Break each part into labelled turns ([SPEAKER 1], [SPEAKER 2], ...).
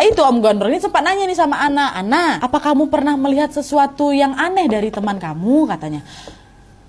[SPEAKER 1] Itu Om Gondrong ini sempat nanya nih sama Ana. Ana, apa kamu pernah melihat sesuatu yang aneh dari teman kamu? Katanya.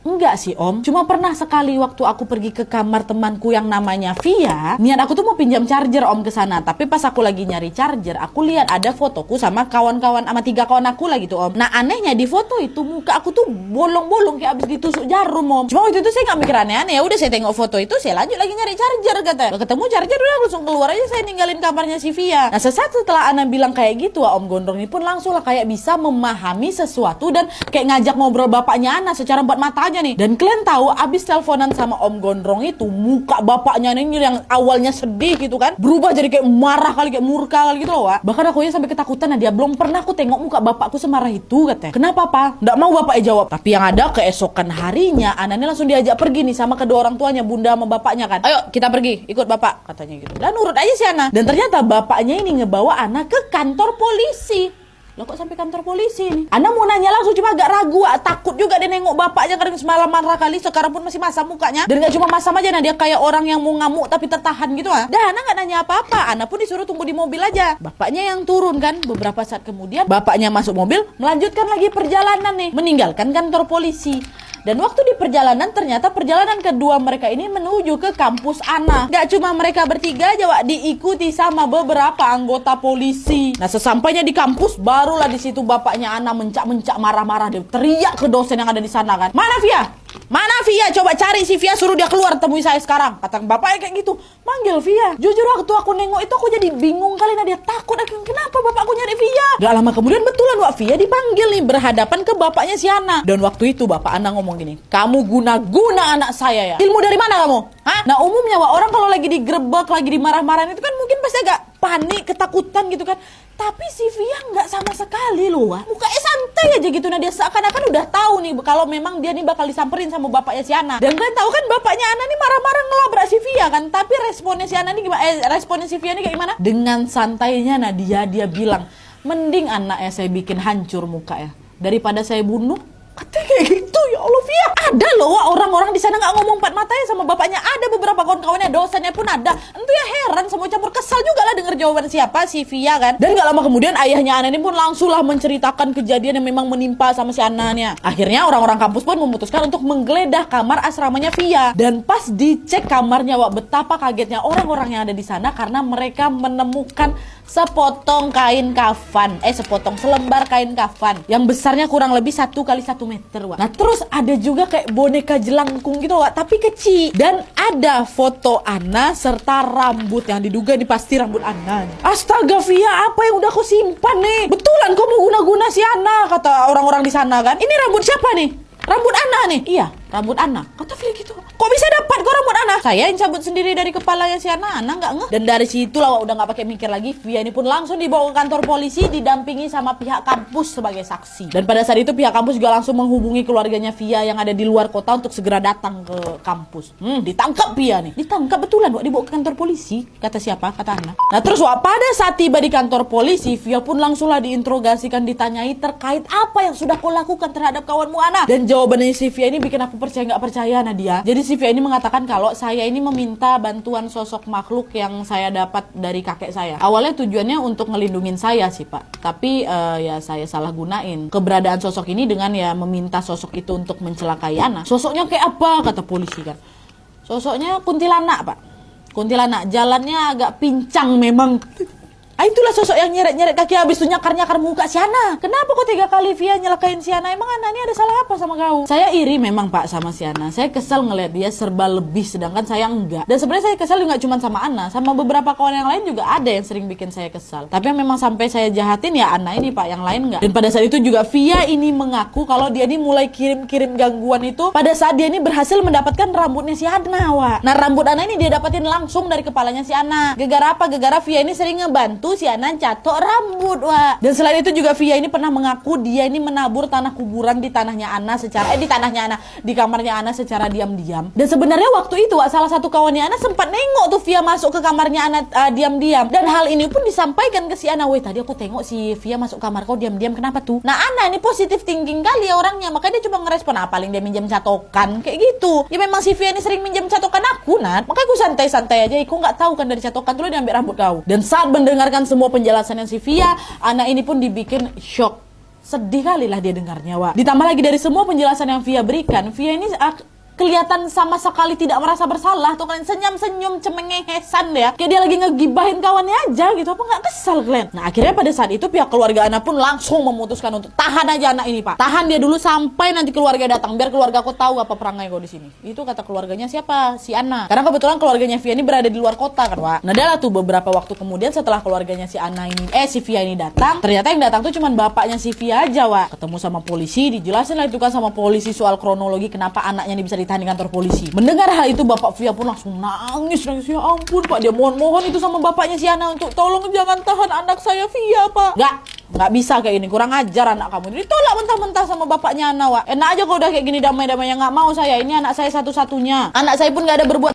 [SPEAKER 1] Enggak sih Om, cuma pernah sekali waktu aku pergi ke kamar temanku yang namanya Via. Niat aku tuh mau pinjam charger Om ke sana, tapi pas aku lagi nyari charger, aku lihat ada fotoku sama kawan-kawan, sama 3 kawan aku lah gitu Om. Nah anehnya di foto itu muka aku tuh bolong-bolong kayak abis ditusuk jarum Om. Cuma waktu itu saya nggak mikir aneh-aneh, ya udah saya tengok foto itu, saya lanjut lagi nyari charger kata. Udah ketemu charger udah langsung keluar aja, saya ninggalin kamarnya si Via. Nah sesaat setelah Ana bilang kayak gitu, Om Gondrong ini pun langsung lah kayak bisa memahami sesuatu dan kayak ngajak ngobrol bapaknya Ana secara empat mata nih. Dan kalian tahu abis teleponan sama Om Gondrong itu muka bapaknya ini yang awalnya sedih gitu kan berubah jadi kayak marah kali, kayak murka kali gitu loh Wak. Bahkan aku ya sampai ketakutan. Nah dia belum pernah aku tengok muka bapakku semarah itu katanya. Kenapa Pak? Nggak mau bapaknya jawab. Tapi yang ada keesokan harinya Ana ini langsung diajak pergi nih sama kedua orang tuanya, bunda sama bapaknya kan. Ayo kita pergi ikut bapak katanya gitu. Dan nurut aja si Ana. Dan ternyata bapaknya ini ngebawa Ana ke kantor polisi. Lo kok sampai kantor polisi nih? Ana mau nanya langsung cuma agak ragu, takut juga dia nengok bapaknya karena semalam marah kali, sekarang pun masih masam mukanya. Dan gak cuma masam aja, nah dia kayak orang yang mau ngamuk tapi tertahan gitu ah. Dan Ana gak nanya apa-apa, Ana pun disuruh tunggu di mobil aja. Bapaknya yang turun kan, beberapa saat kemudian bapaknya masuk mobil, melanjutkan lagi perjalanan nih, meninggalkan kantor polisi. Dan waktu di perjalanan ternyata perjalanan kedua mereka ini menuju ke kampus Ana. Gak cuma mereka bertiga aja Wak, diikuti sama beberapa anggota polisi. Nah sesampainya di kampus barulah di situ bapaknya Ana mencak-mencak marah-marah, dia teriak ke dosen yang ada di sana kan. Mana Via? Mana Via? Coba cari si Via, suruh dia keluar, temui saya sekarang. Kata bapaknya kayak gitu. Manggil Via. Jujur waktu aku nengok itu aku jadi bingung kali. Nah dia takut. Kenapa bapakku nyari Via? Gak lama kemudian betulan Wak, Via dipanggil nih berhadapan ke bapaknya si Ana. Dan waktu itu bapak Ana ngomong gini, kamu guna-guna anak saya ya? Ilmu dari mana kamu? Hah? Nah umumnya Wak, orang kalau lagi digerebek, lagi dimarah-marahin itu kan mungkin pasti agak panik, ketakutan gitu kan. Tapi si Via nggak sama sekali loh Wak. Mukanya santai aja gitu. Nah dia seakan-akan udah tahu nih kalau memang dia nih bakal disamperin sama bapaknya si Ana. Dan kalian tahu kan bapaknya Ana nih marah-marah ngelabrak si Via kan. Tapi responnya si Ana nih gimana? Responnya si Via nih kayak gimana? Dengan santainya nah dia bilang, mending anaknya saya bikin hancur muka ya daripada saya bunuh. Katanya kayak gitu. Ya Allah Via, ada loh Wak, orang-orang di sana nggak ngomong empat matanya sama bapaknya. Ada beberapa kawan-kawannya, dosennya pun ada. Entu ya heran, semua campur kesal juga lah denger jawaban siapa, si Via kan. Dan gak lama kemudian ayahnya Ana ini pun langsung lah menceritakan kejadian yang memang menimpa sama si Ananya. Akhirnya orang-orang kampus pun memutuskan untuk menggeledah kamar asramanya Via. Dan pas dicek kamarnya Wak, betapa kagetnya orang-orang yang ada di sana karena mereka menemukan sepotong kain kafan, sepotong selembar kain kafan yang besarnya kurang lebih 1 kali 1 meter Wak. Nah terus ada juga kayak boneka jelangkung gitu Wak, tapi kecil. Dan ada foto Ana serta rambut yang diduga ini pasti rambut Ana nih. Astaga Via, apa yang udah kau simpan nih? Betulan kau mau guna-guna si Ana, kata orang-orang di sana kan. Ini rambut siapa nih? Rambut Ana nih? Iya, rambut Ana. Kata Via gitu. Kok bisa dapat kok rambut Ana? Saya yang cabut sendiri dari kepalanya si Ana nggak ngeh. Dan dari situ lah udah nggak pakai mikir lagi. Via ini pun langsung dibawa ke kantor polisi didampingi sama pihak kampus sebagai saksi. Dan pada saat itu pihak kampus juga langsung menghubungi keluarganya Via yang ada di luar kota untuk segera datang ke kampus. Ditangkap Via nih. Ditangkap betulan Wak, dibawa ke kantor polisi. Kata siapa? Kata Ana. Nah terus Wak, pada saat tiba di kantor polisi, Via pun langsung lah diinterogasikan, ditanyai terkait apa yang sudah kau lakukan terhadap kawanmu Ana. Dan jawabannya si Via ini bikin aku percaya nggak percaya Nadia. Jadi si Via ini mengatakan kalau saya ini meminta bantuan sosok makhluk yang saya dapat dari kakek saya. Awalnya tujuannya untuk ngelindungin saya sih Pak. Tapi ya saya salah gunain keberadaan sosok ini dengan ya meminta sosok itu untuk mencelakai Ana. Sosoknya kayak apa? Kata polisi kan. Sosoknya kuntilanak Pak. Kuntilanak, jalannya agak pincang memang. Itulah sosok yang nyeret-nyeret kaki habis itu nyakar-nyakar muka si Ana. Kenapa kok 3 kali Via nyelakain si Ana? Emang Ana ini ada salah apa sama kau? Saya iri memang Pak sama si Ana. Saya kesel ngeliat dia serba lebih sedangkan saya enggak. Dan sebenarnya saya kesel juga cuma sama Ana, sama beberapa kawan yang lain juga ada yang sering bikin saya kesal. Tapi yang memang sampai saya jahatin ya Ana ini Pak, yang lain enggak. Dan pada saat itu juga Via ini mengaku kalau dia ini mulai kirim-kirim gangguan itu pada saat dia ini berhasil mendapatkan rambutnya si Ana Wak. Nah rambut Ana ini dia dapatin langsung dari kepalanya si Ana. Gegara apa? Gegara Via ini sering ngebantu si Ana catok rambut Wak. Dan selain itu juga Via ini pernah mengaku dia ini menabur tanah kuburan di tanahnya Ana secara di kamarnya Ana secara diam-diam. Dan sebenarnya waktu itu Wak, salah satu kawannya Ana sempat nengok tuh Via masuk ke kamarnya Ana diam-diam. Dan hal ini pun disampaikan ke si Ana, "Weh, tadi aku tengok si Via masuk kamar kau diam-diam, kenapa tuh?" Nah Ana ini positif thinking kali ya orangnya, makanya dia cuma ngerespon paling dia minjem catokan kayak gitu. Ya memang si Via ini sering minjem catokan aku Nat, makanya aku santai-santai aja. Aku nggak tahu kan dari catokan tuh dia ambil rambut kau. Dan saat mendengarkan mendengarkan semua penjelasannya si Via, anak ini pun dibikin shock. Sedih kali lah dia dengarnya, Wak. Ditambah lagi dari semua penjelasan yang Via berikan, Via ini kelihatan sama sekali tidak merasa bersalah tuh kalian, senyum-senyum cemengehesan ya, kayak dia lagi ngegibahin kawannya aja gitu. Apa nggak kesal kalian? Nah akhirnya pada saat itu pihak keluarga Ana pun langsung memutuskan untuk tahan aja anak ini, Pak. Tahan dia dulu sampai nanti keluarga datang, biar keluarga aku tahu apa perangai kau di sini. Itu kata keluarganya siapa? Si Ana. Karena kebetulan keluarganya Via ini berada di luar kota kan, Pak. Nah adalah tuh beberapa waktu kemudian setelah keluarganya si Ana ini si Via ini datang, ternyata yang datang tuh cuman bapaknya si Via aja, Wak. Ketemu sama polisi, dijelasin lah itu kan sama polisi soal kronologi kenapa anaknya ini bisa ditahan di kantor polisi. Mendengar hal itu bapak Via pun langsung nangis. Ya ampun Pak, dia mohon-mohon itu sama bapaknya si Ana untuk tolong jangan tahan anak saya Via, Pak. Nggak bisa kayak ini, kurang ajar anak kamu. Jadi tolak mentah-mentah sama bapaknya Ana, Wak. Enak aja kalau udah kayak gini damai-damai, yang nggak mau saya. Ini anak saya satu-satunya. Anak saya pun nggak ada berbuat